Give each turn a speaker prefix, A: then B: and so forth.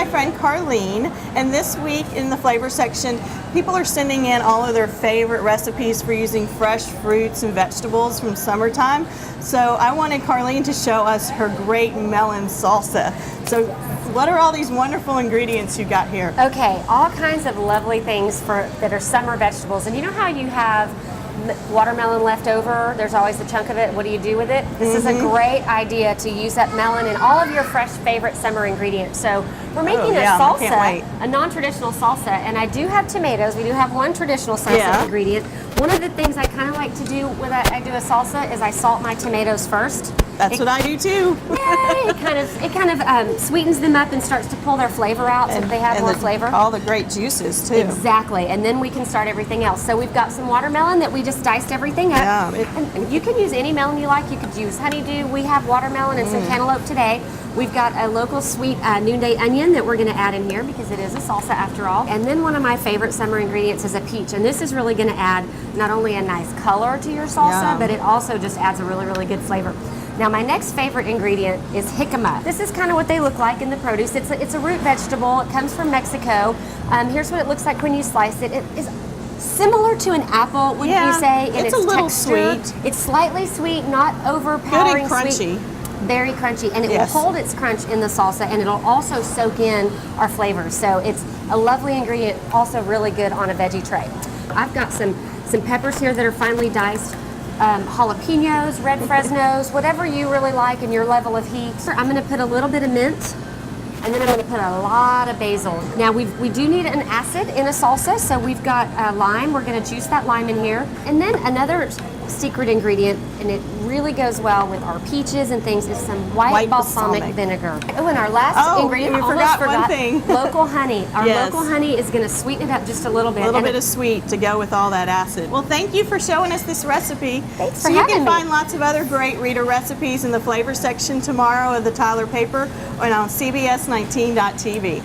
A: friend Carlene, and this week in the flavor section, people are sending in all of their favorite recipes for using fresh fruits and vegetables from summertime. So I wanted Carlene to show us her great melon salsa. So what are all these wonderful ingredients you got here?
B: Okay, all kinds of lovely things that are summer vegetables. And you know how you have watermelon left over? There's always a chunk of it. What do you do with it? This is a great idea to use that melon and all of your fresh favorite summer ingredients. So we're making a salsa, a non-traditional salsa, and I do have tomatoes. We do have one traditional salsa ingredient. One of the things I kind of like to do when I do a salsa is I salt my tomatoes first.
A: That's what I do too.
B: Yay! It kind of sweetens them up and starts to pull their flavor out, so they have more flavor.
A: All the great juices too.
B: Exactly, and then we can start everything else. So we've got some watermelon that we just diced everything up.
A: Yeah,
B: and you can use any melon you like. You could use honeydew. We have watermelon and some cantaloupe today. We've got a local sweet noonday onion that we're going to add in here because it is a salsa after all. And then one of my favorite summer ingredients is a peach, and this is really going to add not only a nice color to your salsa, but it also just adds a really, really good flavor. Now my next favorite ingredient is jicama. This is kind of what they look like in the produce. It's a root vegetable. It comes from Mexico. Here's what it looks like when you slice it. It is similar to an apple, wouldn't you say? In
A: it's a little
B: texture.
A: sweet.
B: It's slightly sweet, not overpowering.
A: Good and crunchy.
B: Sweet. Very crunchy, and it will hold its crunch in the salsa, and it'll also soak in our flavors. So it's a lovely ingredient, also really good on a veggie tray. I've got some peppers here that are finely diced. Jalapenos, red Fresnos, whatever you really like and your level of heat. I'm going to put a little bit of mint, and then I'm going to put a lot of basil. Now we do need an acid in a salsa, so we've got lime. We're going to juice that lime in here. And then another secret ingredient, and it really goes well with our peaches and things, is some white balsamic vinegar. Oh, and our last ingredient,
A: we forgot one thing.
B: Local honey. Our local honey is going to sweeten it up just a little bit.
A: A little bit of sweet to go with all that acid. Well, thank you for showing us this recipe.
B: Thanks
A: for having me. So you can find lots of other great Rita recipes in the flavor section tomorrow of the Tyler paper and on CBS19.tv.